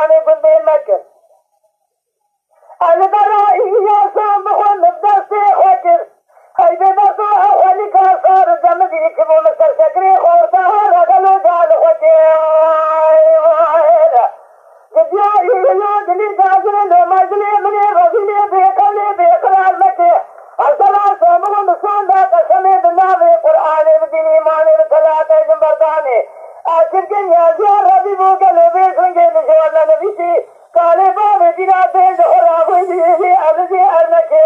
زمانه كنت مكر البرائي يا صام بخون بدستي خوكر هيدا بسو أولي كاسار زمدي كبو مستر شكري خورتها رغلو جال خوكر جدياري يلود لي دازل لو مجلي مني غزيلي بيقلي بيقرار مكي الصلاة صامغ مسون لا قسمي بالله قرآني بديني إيماني بثلاثة جنبرداني آخر يا زيار ربي بوكالو بيسنجي نشوالنا نبيتي قالي بابي دينا تيز خرابي ديني أبدي أرنكي